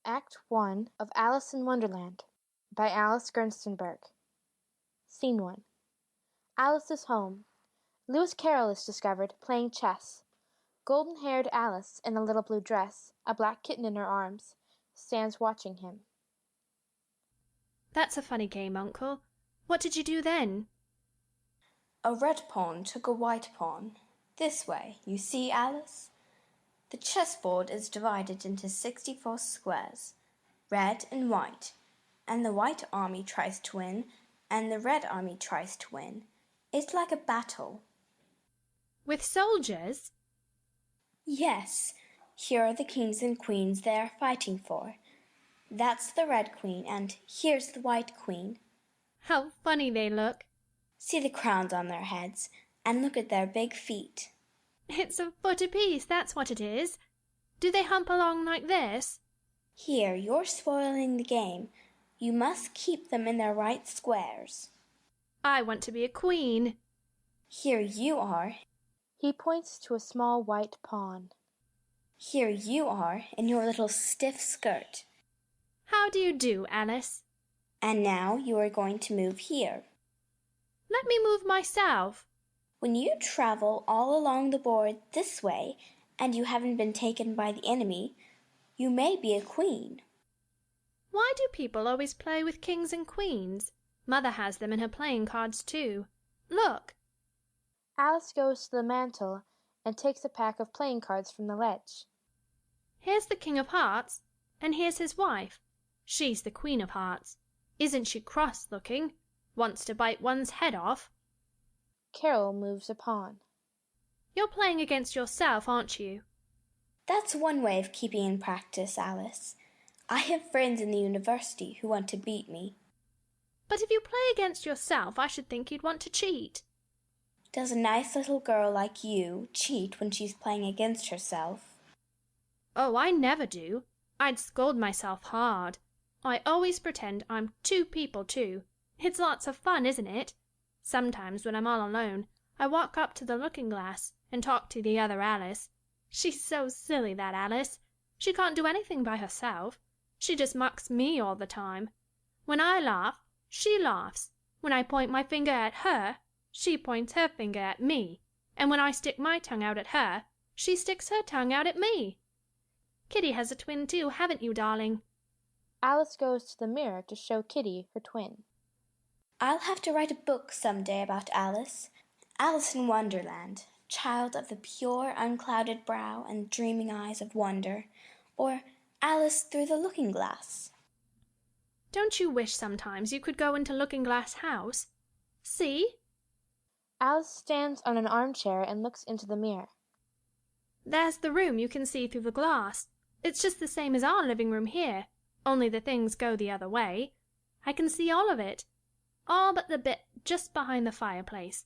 Act 1 of Alice in Wonderland by Alice Gerstenberg. Scene 1. Alice's home. Lewis Carroll is discovered playing chess. Golden-haired Alice, in a little blue dress, a black kitten in her arms, stands watching him. That's a funny game, Uncle. What did you do then? A red pawn took a white pawn. This way, you see, Alice? The chessboard is divided into 64 squares, red and white, and the white army tries to win, and the red army tries to win. It's like a battle. With soldiers? Yes, here are the kings and queens they are fighting for. That's the red queen, and here's the white queen. How funny they look. See the crowns on their heads, and look at their big feet. It's a foot apiece, that's what it is. Do they hump along like this? Here, you're spoiling the game. You must keep them in their right squares. I want to be a queen. Here you are. He points to a small white pawn. Here you are in your little stiff skirt. How do you do, Alice? And now you are going to move here. Let me move myself. When you travel all along the board this way, and you haven't been taken by the enemy, you may be a queen. Why do people always play with kings and queens? Mother has them in her playing cards too. Look. Alice goes to the mantel and takes a pack of playing cards from the ledge. Here's the King of Hearts, and here's his wife. She's the Queen of Hearts. Isn't she cross-looking? Wants to bite one's head off. Carroll moves a pawn. You're playing against yourself, aren't you? That's one way of keeping in practice, Alice. I have friends in the university who want to beat me. But if you play against yourself, I should think you'd want to cheat. Does a nice little girl like you cheat when she's playing against herself? Oh, I never do. I'd scold myself hard. I always pretend I'm two people too. It's lots of fun, isn't it? Sometimes when I'm all alone, I walk up to the looking-glass and talk to the other Alice. She's so silly, that Alice. She can't do anything by herself. She just mocks me all the time. When I laugh, she laughs. When I point my finger at her, she points her finger at me. And when I stick my tongue out at her, she sticks her tongue out at me. Kitty has a twin too, haven't you, darling? Alice goes to the mirror to show Kitty her twin. I'll have to write a book some day about Alice. Alice in Wonderland, child of the pure, unclouded brow and dreaming eyes of wonder, or Alice through the looking-glass. Don't you wish sometimes you could go into Looking-Glass House? See? Alice stands on an armchair and looks into the mirror. There's the room you can see through the glass. It's just the same as our living room here, only the things go the other way. I can see all of it. All but the bit just behind the fireplace.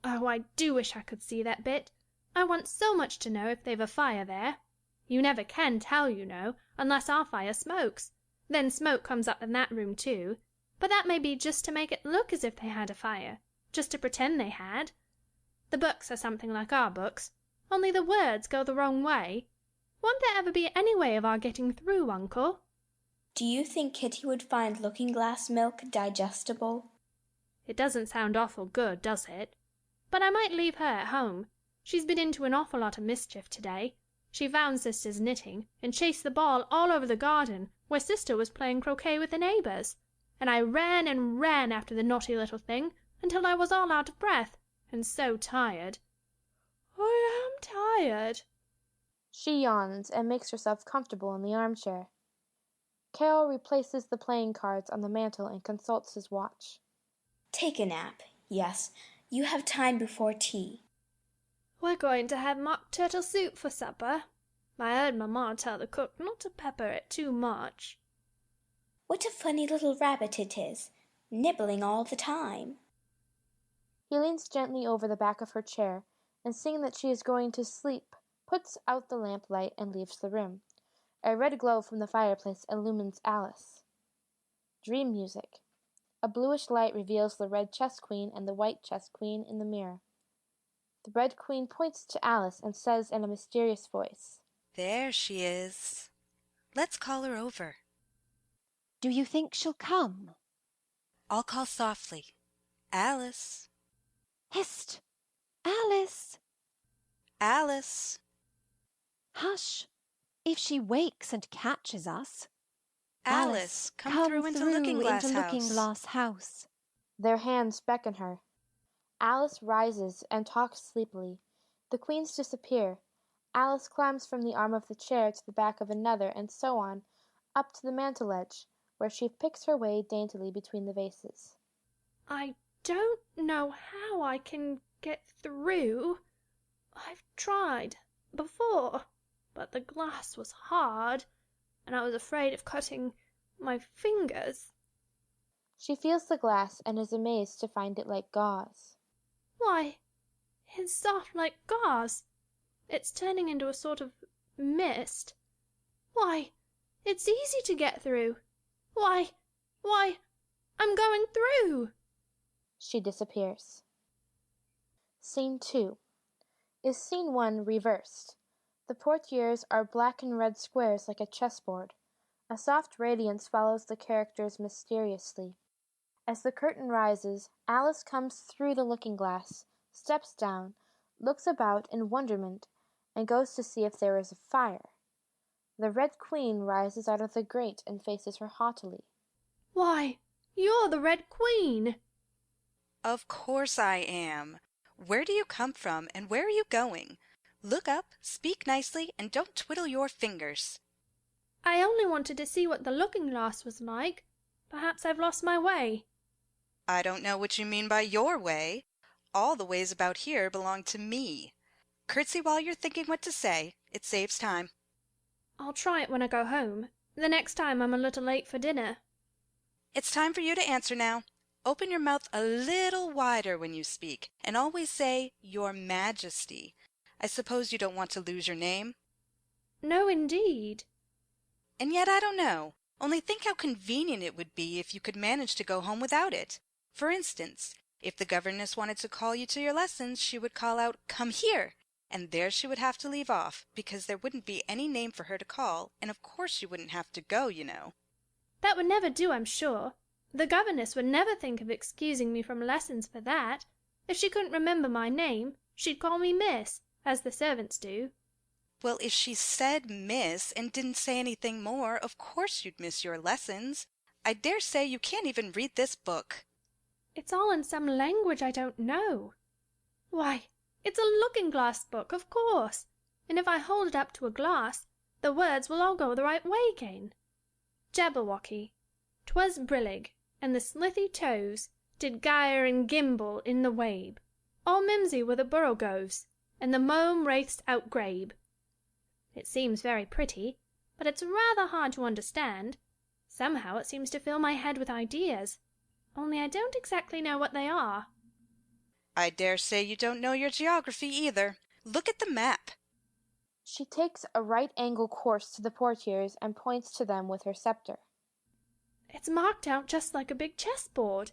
Oh, I do wish I could see that bit. I want so much to know if they've a fire there. You never can tell, you know, unless our fire smokes. Then smoke comes up in that room too. But that may be just to make it look as if they had a fire, just to pretend they had. The books are something like our books, only the words go the wrong way. Won't there ever be any way of our getting through, Uncle? Do you think Kitty would find looking-glass milk digestible? It doesn't sound awful good, does it? But I might leave her at home. She's been into an awful lot of mischief to-day. She found Sister's knitting, and chased the ball all over the garden, where Sister was playing croquet with the neighbours. And I ran and ran after the naughty little thing, until I was all out of breath, and so tired. I am tired. She yawns and makes herself comfortable in the armchair. Carroll replaces the playing cards on the mantel and consults his watch. Take a nap. Yes, you have time before tea. We're going to have mock turtle soup for supper. I heard Mamma tell the cook not to pepper it too much. What a funny little rabbit it is, nibbling all the time. He leans gently over the back of her chair, and seeing that she is going to sleep, puts out the lamplight and leaves the room. A red glow from the fireplace illumines Alice. Dream music. A bluish light reveals the red chess queen and the white chess queen in the mirror. The red queen points to Alice and says in a mysterious voice, There she is. Let's call her over. Do you think she'll come? I'll call softly. Alice. Hist! Alice! Alice. Hush! If she wakes and catches us. Alice, come through into Looking Glass House. House. Their hands beckon her. Alice rises and talks sleepily. The queens disappear. Alice climbs from the arm of the chair to the back of another, and so on, up to the mantel edge, where she picks her way daintily between the vases. I don't know how I can get through. I've tried before, but the glass was hard, and I was afraid of cutting my fingers. She feels the glass and is amazed to find it like gauze. Why, it's soft like gauze. It's turning into a sort of mist. Why, it's easy to get through. Why, I'm going through. She disappears. Scene 2 is Scene 1 reversed. The portieres are black and red squares like a chessboard. A soft radiance follows the characters mysteriously. As the curtain rises, Alice comes through the looking-glass, steps down, looks about in wonderment, and goes to see if there is a fire. The Red Queen rises out of the grate and faces her haughtily. Why, you're the Red Queen. Of course I am. Where do you come from, and where are you going? Look up, speak nicely, and don't twiddle your fingers. I only wanted to see what the looking-glass was like. Perhaps I've lost my way. I don't know what you mean by your way. All the ways about here belong to me. Curtsy while you're thinking what to say. It saves time. I'll try it when I go home. The next time I'm a little late for dinner. It's time for you to answer now. Open your mouth a little wider when you speak, and always say, Your Majesty. I suppose you don't want to lose your name? No, indeed. And yet I don't know. Only think how convenient it would be if you could manage to go home without it. For instance, if the governess wanted to call you to your lessons, she would call out, Come here! And there she would have to leave off, because there wouldn't be any name for her to call, and of course you wouldn't have to go, you know. That would never do, I'm sure. The governess would never think of excusing me from lessons for that. If she couldn't remember my name, she'd call me Miss, as the servants do. Well, if she said Miss and didn't say anything more, of course you'd miss your lessons. I dare say you can't even read this book. It's all in some language I don't know. Why, it's a looking-glass book, of course, and if I hold it up to a glass, the words will all go the right way again. Jabberwocky, 'twas brillig, and the slithy toes did gyre and gimble in the wabe. All mimsy were the borogoves, and the mome wraiths outgrabe. It seems very pretty, but it's rather hard to understand. Somehow it seems to fill my head with ideas, only I don't exactly know what they are. I dare say you don't know your geography either. Look at the map. She takes a right-angle course to the portieres and points to them with her scepter. It's marked out just like a big chessboard.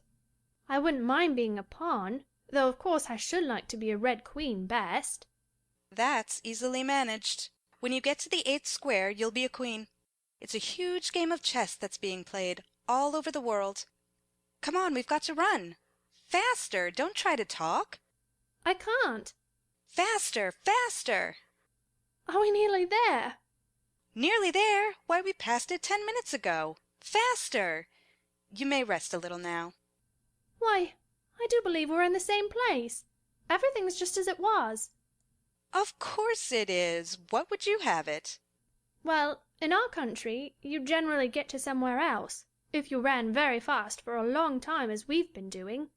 I wouldn't mind being a pawn, though of course I should like to be a Red Queen best. That's easily managed. When you get to the 8th square, you'll be a queen. It's a huge game of chess that's being played all over the world. Come on, we've got to run. Faster! Don't try to talk. I can't. Faster! Faster! Are we nearly there? Nearly there! Why, we passed it 10 minutes ago. Faster! You may rest a little now. Why, I do believe we're in the same place. Everything's just as it was. Of course it is. What would you have it? Well, in our country, you generally get to somewhere else, if you ran very fast for a long time as we've been doing.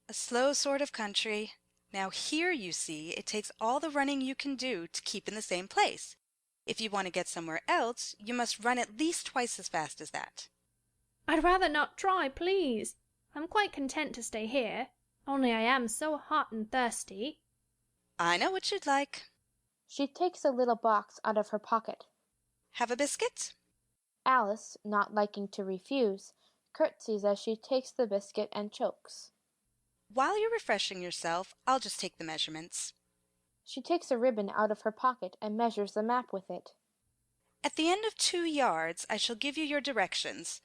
A slow sort of country. Now here, you see, it takes all the running you can do to keep in the same place. If you want to get somewhere else, you must run at least twice as fast as that. I'd rather not try, please. I'm quite content to stay here, only I am so hot and thirsty. I know what you'd like. She takes a little box out of her pocket. Have a biscuit? Alice, not liking to refuse, curtsies as she takes the biscuit and chokes. While you're refreshing yourself, I'll just take the measurements. She takes a ribbon out of her pocket and measures the map with it. At the end of 2 yards I shall give you your directions.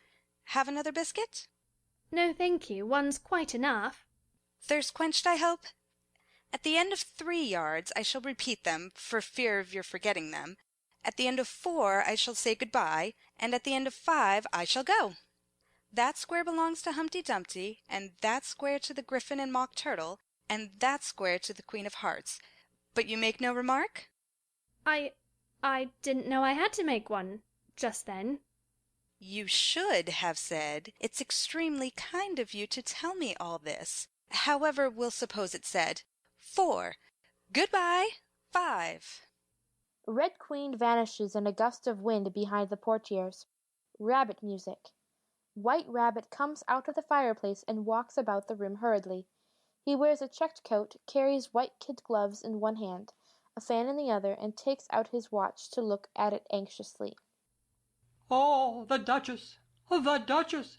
Have another biscuit? No, thank you. One's quite enough. Thirst quenched, I hope? At the end of 3 yards I shall repeat them, for fear of your forgetting them. At the end of 4 I shall say good-bye, and at the end of 5 I shall go. That square belongs to Humpty Dumpty, and that square to the Griffin and Mock Turtle, and that square to the Queen of Hearts. But you make no remark? I didn't know I had to make one just then. You should have said, "It's extremely kind of you to tell me all this." However, we'll suppose it said, 4. Goodbye. 5. Red Queen vanishes in a gust of wind behind the portieres. Rabbit music. White Rabbit comes out of the fireplace and walks about the room hurriedly. He wears a checked coat, carries white kid gloves in one hand, a fan in the other, and takes out his watch to look at it anxiously. Oh, the Duchess! The Duchess!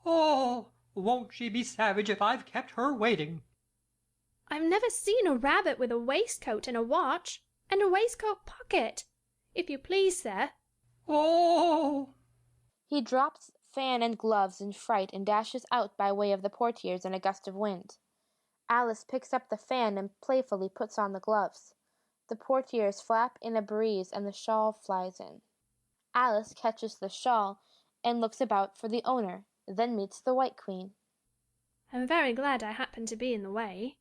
Oh, won't she be savage if I've kept her waiting? I've never seen a rabbit with a waistcoat and a watch, and a waistcoat pocket. If you please, sir. Oh! He drops fan and gloves in fright and dashes out by way of the portieres in a gust of wind. Alice picks up the fan and playfully puts on the gloves. The portieres flap in a breeze and the shawl flies in. Alice catches the shawl and looks about for the owner, then meets the White Queen. I'm very glad I happened to be in the way.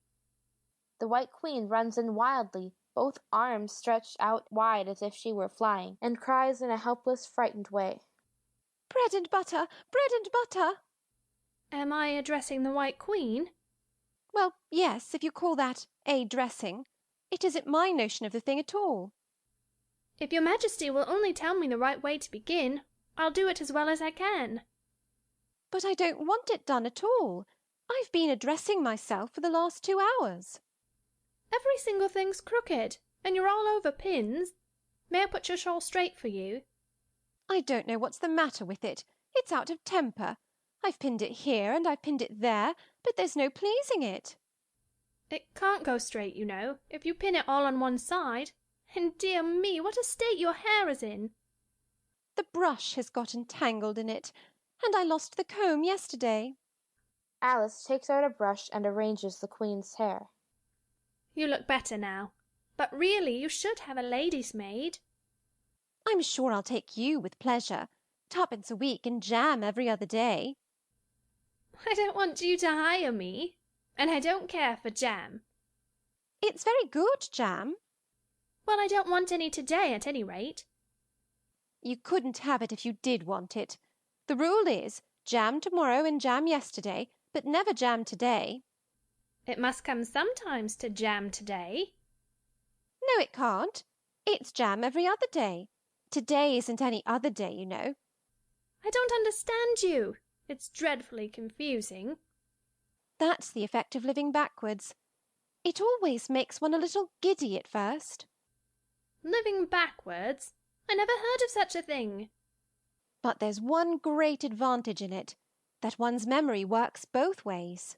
The White Queen runs in wildly, both arms stretched out wide as if she were flying, and cries in a helpless, frightened way. Bread and butter! Bread and butter! Am I addressing the White Queen? Well, yes, if you call that a dressing. It isn't my notion of the thing at all. If your Majesty will only tell me the right way to begin, I'll do it as well as I can. But I don't want it done at all. I've been addressing myself for the last 2 hours. Every single thing's crooked, and you're all over pins. May I put your shawl straight for you? I don't know what's the matter with it. It's out of temper. I've pinned it here and I've pinned it there, but there's no pleasing it. It can't go straight, you know, if you pin it all on one side. And dear me, what a state your hair is in! The brush has got entangled in it, and I lost the comb yesterday. Alice takes out a brush and arranges the Queen's hair. You look better now. But really, you should have a lady's maid. I'm sure I'll take you with pleasure. 2d a week and jam every other day. I don't want you to hire me, and I don't care for jam. It's very good jam. Well, I don't want any today, at any rate. You couldn't have it if you did want it. The rule is jam tomorrow and jam yesterday, but never jam today. It must come sometimes to jam today. No, it can't. It's jam every other day. Today isn't any other day, you know. I don't understand you. It's dreadfully confusing. That's the effect of living backwards. It always makes one a little giddy at first. Living backwards? I never heard of such a thing. But there's one great advantage in it, that one's memory works both ways.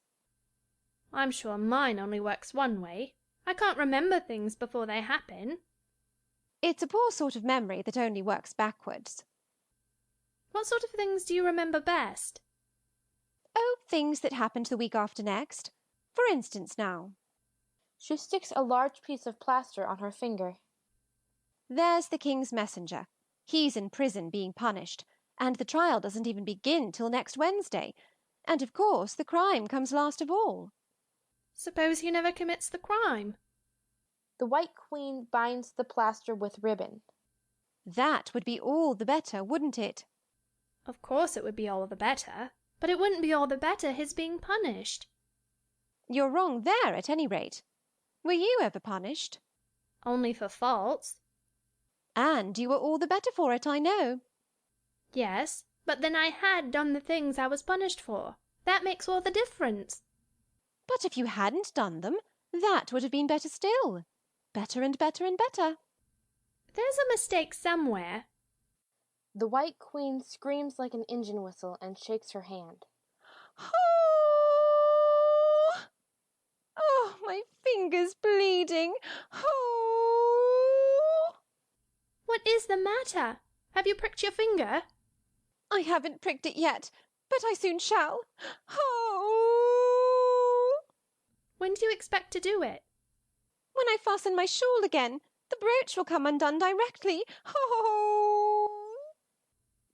I'm sure mine only works one way. I can't remember things before they happen. It's a poor sort of memory that only works backwards. What sort of things do you remember best? Oh, things that happened the week after next. For instance, now. She sticks a large piece of plaster on her finger. There's the King's messenger. He's in prison being punished, and the trial doesn't even begin till next Wednesday. And of course the crime comes last of all. Suppose he never commits the crime? The White Queen binds the plaster with ribbon. That would be all the better, wouldn't it? Of course it would be all the better, but it wouldn't be all the better his being punished. You're wrong there, at any rate. Were you ever punished? Only for faults. And you were all the better for it, I know. Yes, but then I had done the things I was punished for. That makes all the difference. But if you hadn't done them, that would have been better still. Better and better and better. There's a mistake somewhere. The White Queen screams like an engine whistle and shakes her hand. Oh, oh, my finger's bleeding. Oh. What is the matter? Have you pricked your finger? I haven't pricked it yet, but I soon shall. Oh! When do you expect to do it? When I fasten my shawl again, the brooch will come undone directly. Oh!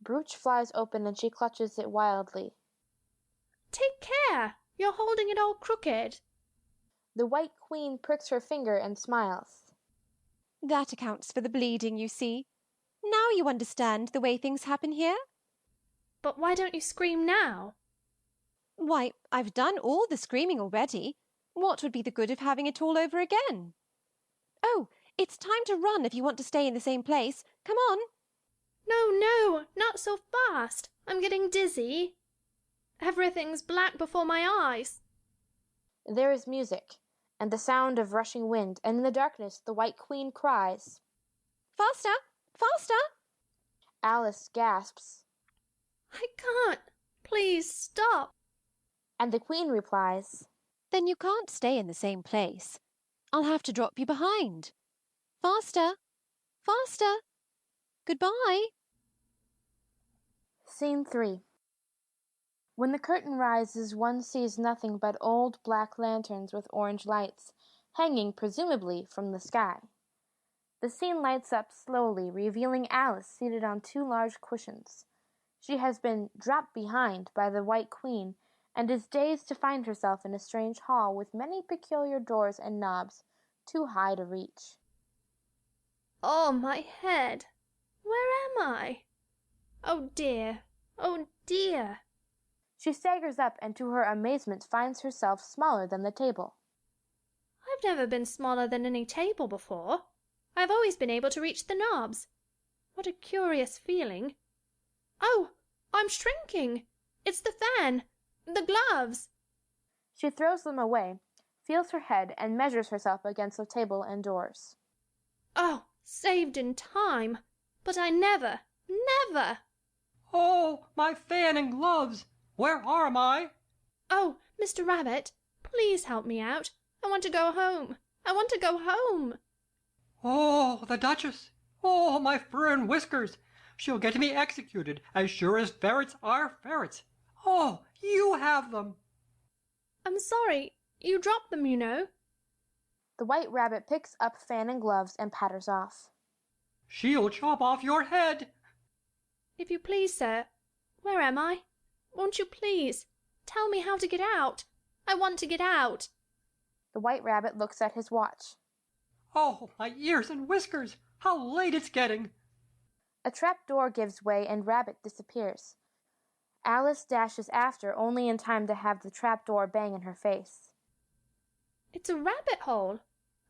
Brooch flies open and she clutches it wildly. Take care! You're holding it all crooked. The White Queen pricks her finger and smiles. That accounts for the bleeding, you see. Now you understand the way things happen here? But why don't you scream now? Why, I've done all the screaming already. What would be the good of having it all over again? Oh, it's time to run if you want to stay in the same place. Come on. No, not so fast. I'm getting dizzy. Everything's black before my eyes. There is music, and the sound of rushing wind, and in the darkness the White Queen cries. Faster! Faster! Alice gasps. I can't. Please stop. And the Queen replies, Then you can't stay in the same place. I'll have to drop you behind. Faster! Faster! Goodbye! Scene 3. When the curtain rises, one sees nothing but old black lanterns with orange lights, hanging presumably from the sky. The scene lights up slowly, revealing Alice seated on 2 large cushions. She has been dropped behind by the White Queen, and is dazed to find herself in a strange hall with many peculiar doors and knobs, too high to reach. Oh, my head. Where am I? Oh dear. Oh dear. She staggers up and to her amazement finds herself smaller than the table. I've never been smaller than any table before. I've always been able to reach the knobs. What a curious feeling. Oh, I'm shrinking. It's the fan. The gloves. She throws them away, feels her head, and measures herself against the table and doors. Oh, saved in time. But I never. Oh, my fan and gloves! Where am I? Oh, Mr. Rabbit, please help me out. I want to go home. I want to go home. Oh, the Duchess! Oh, my fur and whiskers! She'll get me executed, as sure as ferrets are ferrets. Oh, you have them! I'm sorry. You dropped them, you know. The White Rabbit picks up fan and gloves and patters off. She'll chop off your head! If you please, sir. Where am I? Won't you please? Tell me how to get out. I want to get out. The White Rabbit looks at his watch. Oh, my ears and whiskers! How late it's getting! A trap door gives way and Rabbit disappears. Alice dashes after, only in time to have the trap door bang in her face. It's a rabbit hole.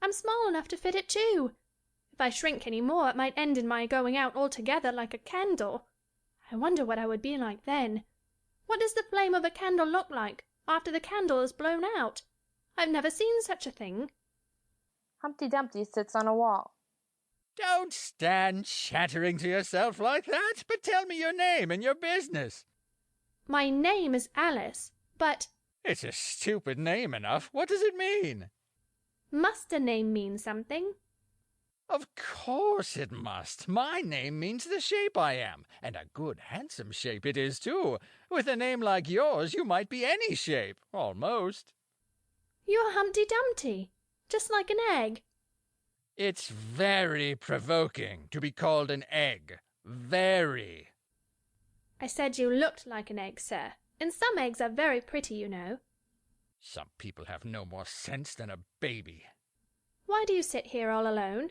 I'm small enough to fit it too. If I shrink any more, it might end in my going out altogether like a candle. I wonder what I would be like then. What does the flame of a candle look like after the candle is blown out? I've never seen such a thing. Humpty Dumpty sits on a wall. Don't stand chattering to yourself like that, but tell me your name and your business. My name is Alice, but It's a stupid name enough. What does it mean? must a name mean something? Of course it must. My name means the shape I am, and a good handsome shape it is, too. With a name like yours, you might be any shape, almost. You're Humpty Dumpty, just like an egg. It's very provoking to be called an egg. Very. I said you looked like an egg, sir. And some eggs are very pretty, you know. Some people have no more sense than a baby. Why do you sit here all alone?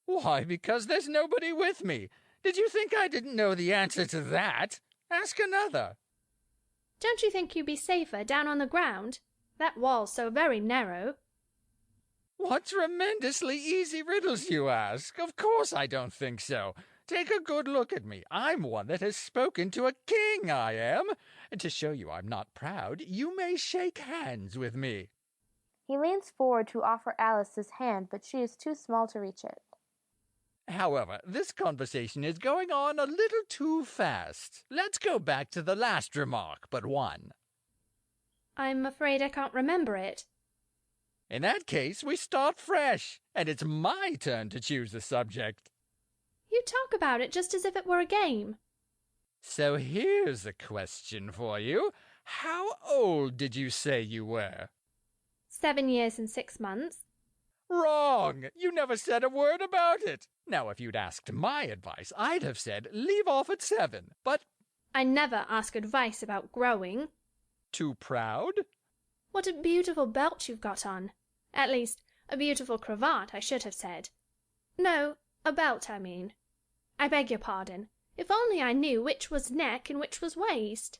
Why, because there's nobody with me. Did you think I didn't know the answer to that? Ask another. Don't you think you'd be safer down on the ground? That wall's so very narrow. What tremendously easy riddles you ask. Of course I don't think so. Take a good look at me. I'm one that has spoken to a king, I am. And to show you I'm not proud, you may shake hands with me. He leans forward to offer Alice his hand, but she is too small to reach it. However, this conversation is going on a little too fast. Let's go back to the last remark but one. I'm afraid I can't remember it. In that case, we start fresh, and it's my turn to choose the subject. You talk about it just as if it were a game. So here's a question for you. How old did you say you were? 7 years and 6 months. Wrong! You never said a word about it. Now, if you'd asked my advice, I'd have said leave off at 7, but... I never ask advice about growing. Too proud? What a beautiful belt you've got on. At least, a beautiful cravat, I should have said. No, a belt, I mean. I beg your pardon. If only I knew which was neck and which was waist.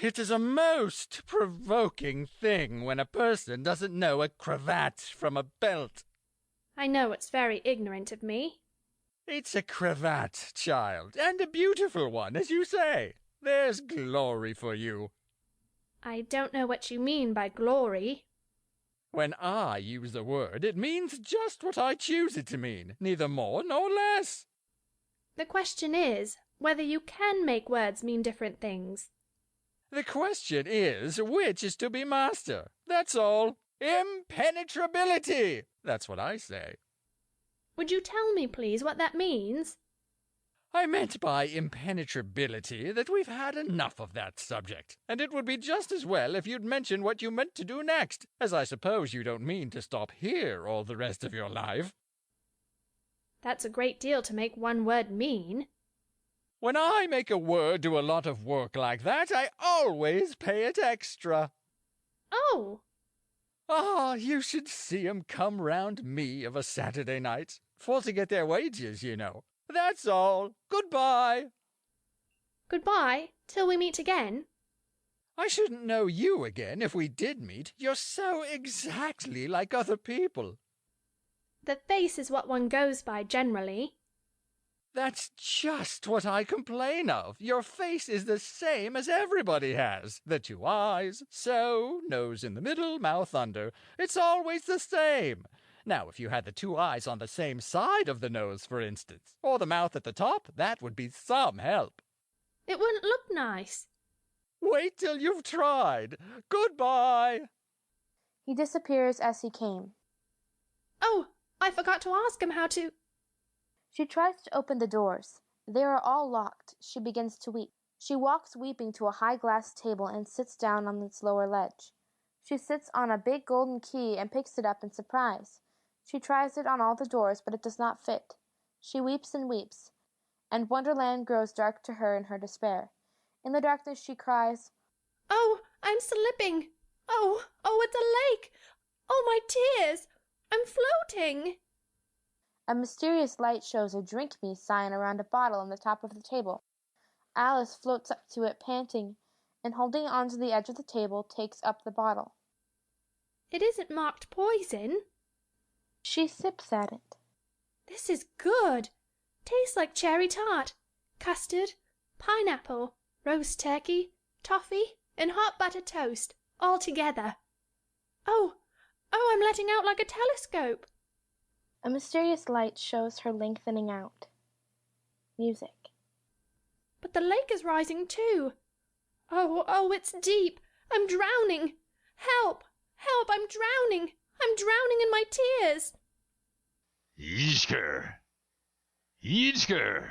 It is a most provoking thing when a person doesn't know a cravat from a belt. I know it's very ignorant of me. It's a cravat, child, and a beautiful one, as you say. There's glory for you. I don't know what you mean by glory. When I use the word, it means just what I choose it to mean, neither more nor less. The question is whether you can make words mean different things. The question is which is to be master. That's all. Impenetrability! That's what I say. Would you tell me, please, what that means? I meant by impenetrability that we've had enough of that subject, and it would be just as well if you'd mention what you meant to do next, as I suppose you don't mean to stop here all the rest of your life. That's a great deal to make one word mean. When I make a word do a lot of work like that, I always pay it extra. Oh! Ah, you should see 'em come round me of a Saturday night, for to get their wages, you know. That's all. Goodbye. Goodbye, till we meet again. I shouldn't know you again if we did meet. You're so exactly like other people. The face is what one goes by generally. That's just what I complain of. Your face is the same as everybody has. The 2 eyes, so, nose in the middle, mouth under. It's always the same. Now, if you had the 2 eyes on the same side of the nose, for instance, or the mouth at the top, that would be some help. It wouldn't look nice. Wait till you've tried. Goodbye. He disappears as he came. Oh, I forgot to ask him how to... She tries to open the doors. They are all locked. She begins to weep. She walks weeping to a high glass table and sits down on its lower ledge. She sits on a big golden key and picks it up in surprise. She tries it on all the doors, but it does not fit. She weeps, and Wonderland grows dark to her in her despair. In the darkness she cries, Oh, I'm slipping. Oh, it's a lake. Oh, my tears. I'm floating. A mysterious light shows a drink me sign around a bottle on the top of the table. Alice floats up to it panting, and holding on to the edge of the table takes up the bottle. It isn't marked poison. She sips at it. This is good. Tastes like cherry tart, custard, pineapple, roast turkey, toffee, and hot buttered toast, all together. Oh, I'm letting out like a telescope. A mysterious light shows her lengthening out. Music. But the lake is rising too. Oh, it's deep. I'm drowning. Help! Help! I'm drowning. I'm drowning in my tears. Yizker! Yizker!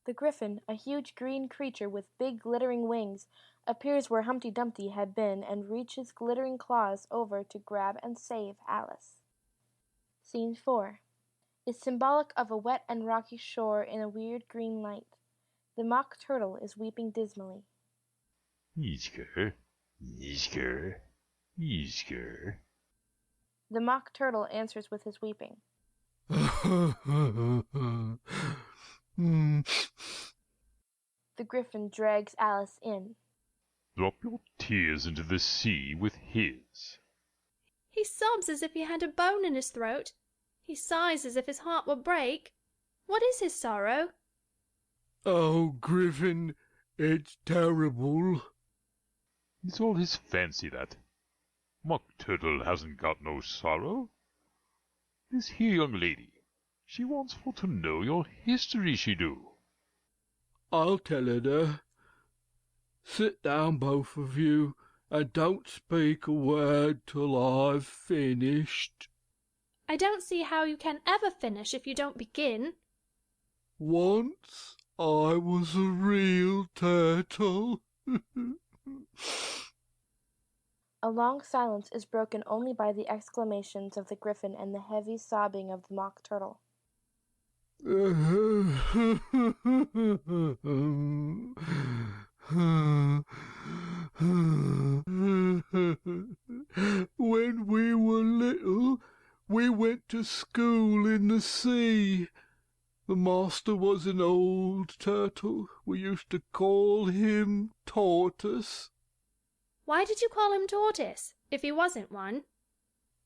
The griffin, a huge green creature with big glittering wings, appears where Humpty Dumpty had been and reaches glittering claws over to grab and save Alice. Scene 4 is symbolic of a wet and rocky shore in a weird green light. The mock turtle is weeping dismally. Yizker! Yizker! Yizker! The mock turtle answers with his weeping. The griffin drags Alice in. Drop your tears into the sea with his. He sobs as if he had a bone in his throat. He sighs as if his heart would break. What is his sorrow? Oh, Griffin, it's terrible. It's all his fancy, that. Mock Turtle hasn't got no sorrow. This here young lady, she wants for to know your history, she do. I'll tell her. Sit down, both of you, and don't speak a word till I've finished. I don't see how you can ever finish if you don't begin. Once I was a real turtle. A long silence is broken only by the exclamations of the griffin and the heavy sobbing of the mock turtle. When we were little, we went to school in the sea. The master was an old turtle. We used to call him Tortoise. Why did you call him Tortoise, if he wasn't one?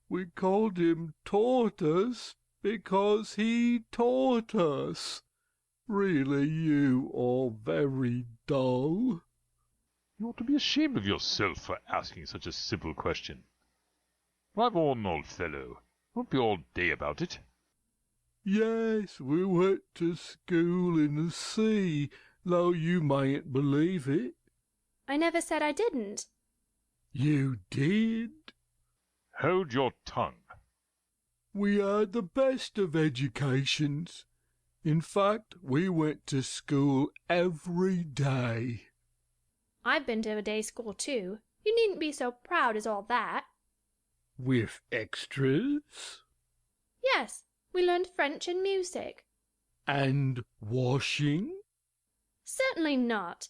We called him Tortoise because he taught us. Really, you are very dull. You ought to be ashamed of yourself for asking such a simple question. Drive on, old fellow. Don't be all day about it. Yes, we went to school in the sea, though you mayn't believe it. I never said I didn't. You did. Hold your tongue. We had the best of educations. In fact, we went to school every day. I've been to a day school too. You needn't be so proud as all that. With extras? Yes, we learned French and music. And washing? Certainly not.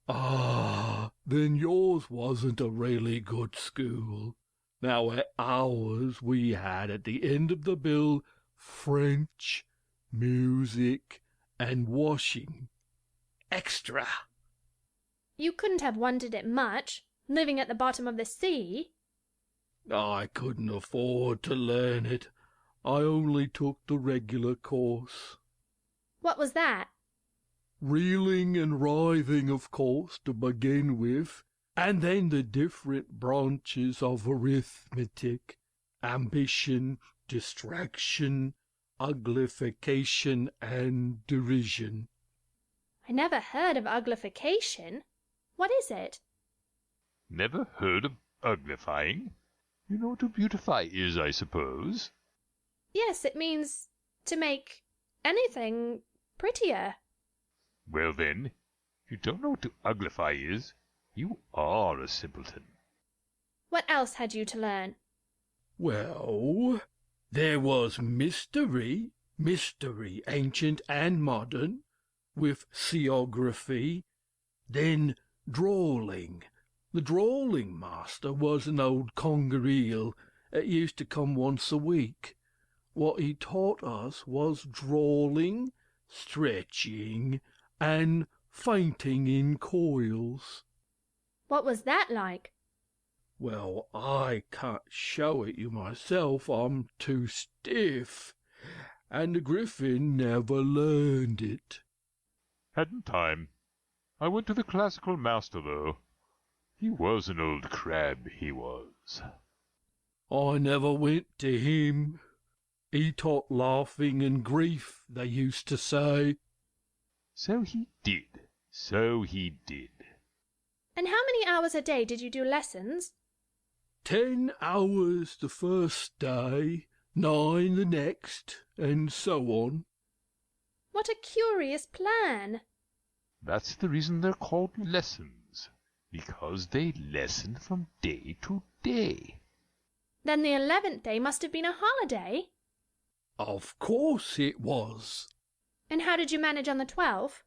Ah, then yours wasn't a really good school. Now at ours we had at the end of the bill French, music, and washing. Extra. You couldn't have wanted it much, living at the bottom of the sea. I couldn't afford to learn it. I only took the regular course. What was that? Reeling and writhing, of course, to begin with, and then the different branches of arithmetic, ambition, distraction, uglification, and derision. I never heard of uglification. What is it? Never heard of uglifying? You know what to beautify is, I suppose. Yes, it means to make anything prettier. Well then, if you don't know what to uglify is, you are a simpleton. What else had you to learn? Well, there was mystery, ancient and modern, with seography, then drawling. The drawling master was an old conger eel that used to come once a week. What he taught us was drawling, stretching, and fainting in coils. What was that like? Well, I can't show it you myself, I'm too stiff, and the griffin never learned it. Hadn't time. I went to the classical master, though. He was an old crab, he was. I never went to him. He taught laughing and grief, they used to say. So he did. So he did. And how many hours a day did you do lessons? 10 hours the first day, 9 the next, and so on. What a curious plan. That's the reason they're called lessons, because they lesson from day to day. Then the 11th day must have been a holiday. Of course it was. And how did you manage on the 12th?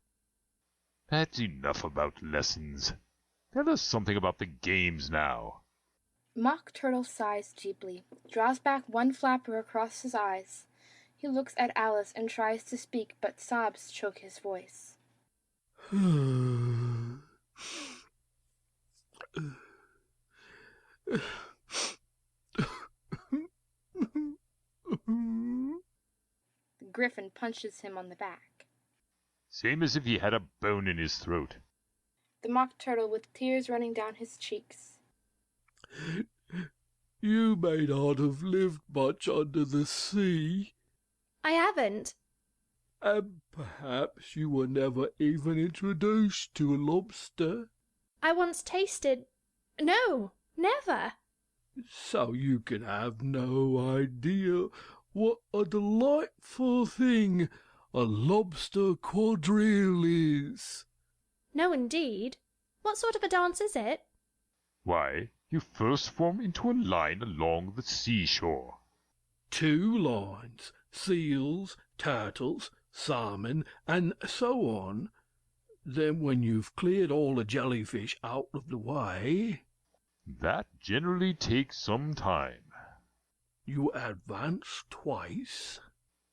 That's enough about lessons. Tell us something about the games now. Mock Turtle sighs deeply, draws back one flapper across his eyes. He looks at Alice and tries to speak, but sobs choke his voice. The griffin punches him on the back. Same as if he had a bone in his throat. The Mock Turtle with tears running down his cheeks. You may not have lived much under the sea. I haven't. And perhaps you were never even introduced to a lobster. I once tasted... No, never. So you can have no idea what a delightful thing a lobster quadrille is. No, indeed. What sort of a dance is it? Why, you first form into a line along the seashore. 2 lines, seals, turtles, salmon, and so on. Then when you've cleared all the jellyfish out of the way, That generally takes some time. you advance twice.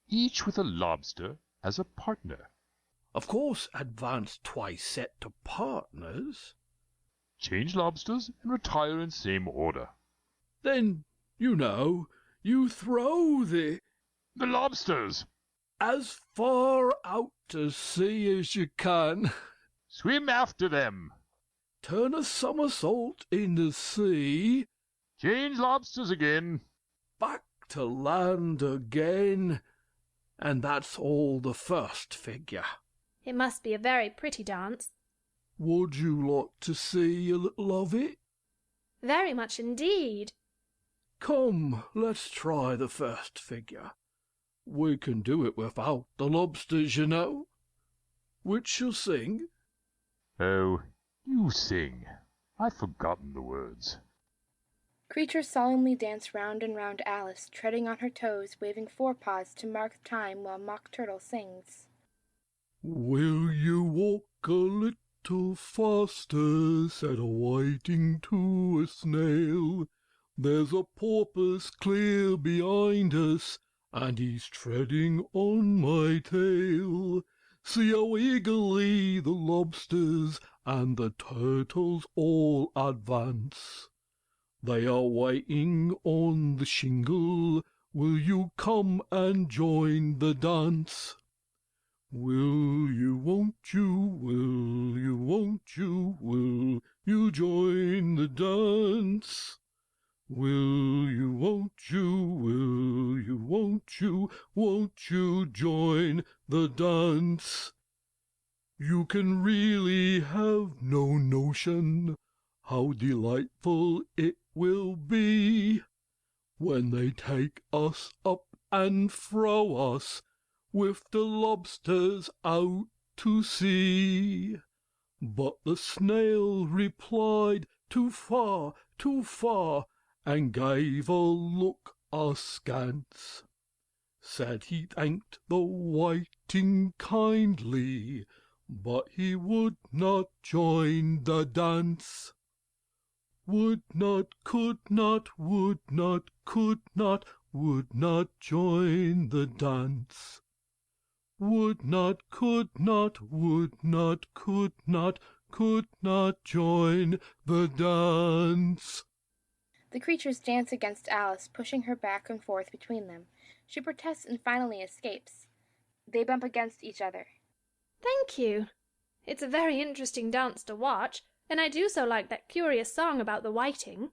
Each with a lobster as a partner. Of course, advance twice set to partners. Change lobsters and retire in same order. Then, you know, you throw the lobsters! as far out to sea as you can. Swim after them! Turn a somersault in the sea. Change lobsters again. Back to land again. And that's all the first figure. It must be a very pretty dance. Would you like to see a little of it? Very much indeed. Come, let's try the first figure. We can do it without the lobsters, you know. Which shall sing? Oh, you sing. I've forgotten the words. Creatures solemnly dance round and round Alice, treading on her toes, waving forepaws to mark time while Mock Turtle sings. Will you walk a little faster, said a whiting to a snail. There's a porpoise clear behind us, and he's treading on my tail. See how eagerly the lobsters and the turtles all advance. They are waiting on the shingle. Will you come and join the dance? Will you, won't you, will you, won't you, will you join the dance? Will you, won't you, won't you join the dance? You can really have no notion how delightful it will be when they take us up and throw us with the lobsters out to sea. But the snail replied, too far, and gave a look askance. Said he thanked the whiting kindly, but he would not join the dance. Would not, could not, would not, could not, would not join the dance. Would not, could not, would not, could not join the dance. The creatures dance against Alice, pushing her back and forth between them. She protests and finally escapes. They bump against each other. Thank you. It's a very interesting dance to watch, and I do so like that curious song about the whiting.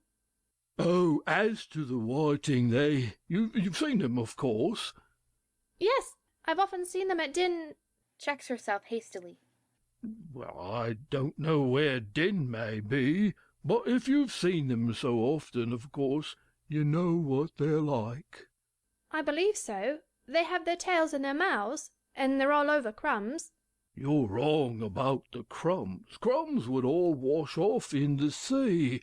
Oh, as to the whiting, you've seen them, of course. Yes, I've often seen them at Checks herself hastily. Well, I don't know where Din may be, but if you've seen them so often, of course, you know what they're like. I believe so. They have their tails in their mouths, and they're all over crumbs. You're wrong about the crumbs. Crumbs would all wash off in the sea.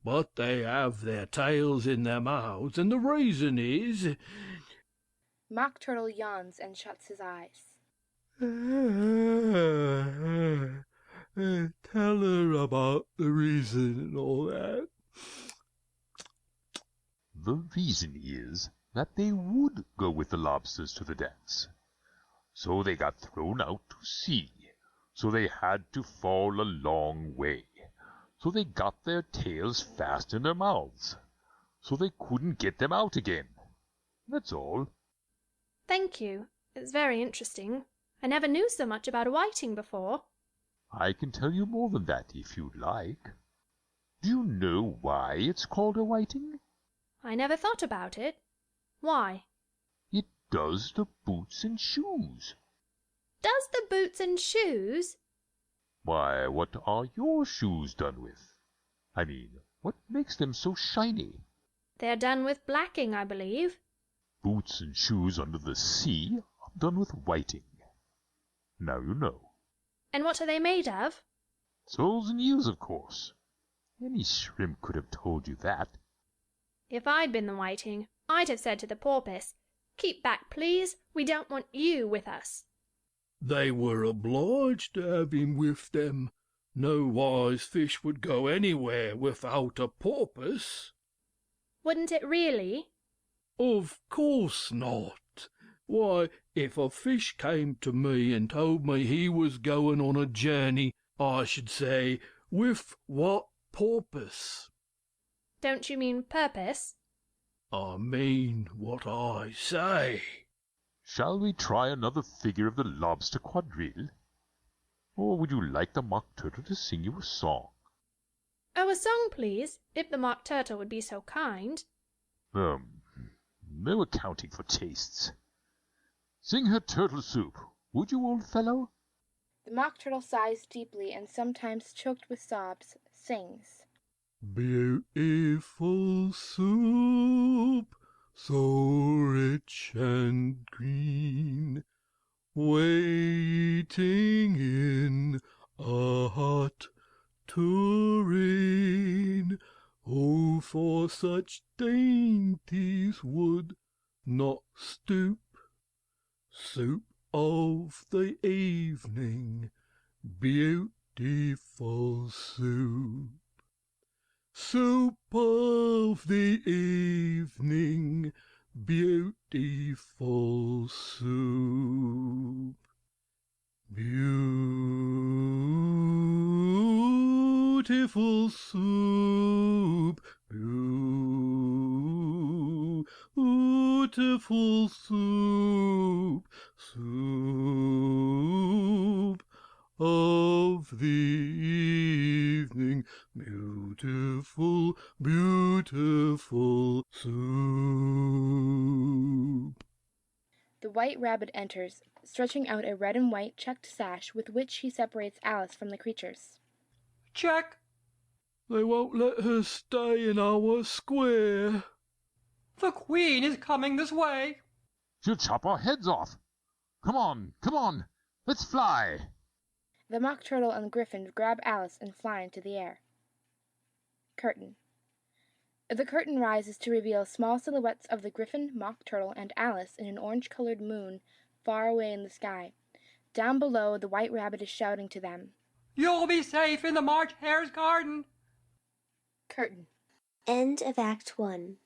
But they have their tails in their mouths, and the reason is... Mock Turtle yawns and shuts his eyes. Tell her about the reason and all that. The reason is that they would go with the lobsters to the dance. So they got thrown out to sea. So they had to fall a long way. So they got their tails fast in their mouths. So they couldn't get them out again. That's all. Thank you. It's very interesting. I never knew so much about a whiting before. I can tell you more than that if you'd like. Do you know why it's called a whiting? I never thought about it. Why? It does the boots and shoes. Does the boots and shoes? Why, what are your shoes done with? I mean, what makes them so shiny? They're done with blacking, I believe. Boots and shoes under the sea are done with whiting. Now you know. And what are they made of? Soles and eels, of course. Any shrimp could have told you that. If I'd been the whiting, I'd have said to the porpoise, "Keep back, please. We don't want you with us." They were obliged to have him with them. No wise fish would go anywhere without a porpoise. Wouldn't it really? Of course not. Why, if a fish came to me and told me he was going on a journey, I should say, with what porpoise? Don't you mean purpose? I mean what I say. Shall we try another figure of the lobster quadrille? Or would you like the mock turtle to sing you a song? Oh, a song, please, if the mock turtle would be so kind. No accounting for tastes. Sing her turtle soup, would you, old fellow? The mock turtle sighs deeply and sometimes choked with sobs, sings. Beautiful soup, so rich and green, waiting in a hot tureen. Oh, for such dainties would not stoop. Soup of the evening, beautiful soup. Soup of the evening, beautiful soup. Beautiful soup, beautiful soup, soup of the evening, beautiful, beautiful soup. The White Rabbit enters, stretching out a red and white checked sash with which he separates Alice from the creatures. Check. They won't let her stay in our square. The Queen is coming this way. She'll chop our heads off. Come on, let's fly. The Mock Turtle and the Griffin grab Alice and fly into the air. Curtain. The curtain rises to reveal small silhouettes of the Griffin, Mock Turtle, and Alice in an orange-colored moon far away in the sky. Down below, the White Rabbit is shouting to them. You'll be safe in the March Hare's garden. Curtain. End of Act 1.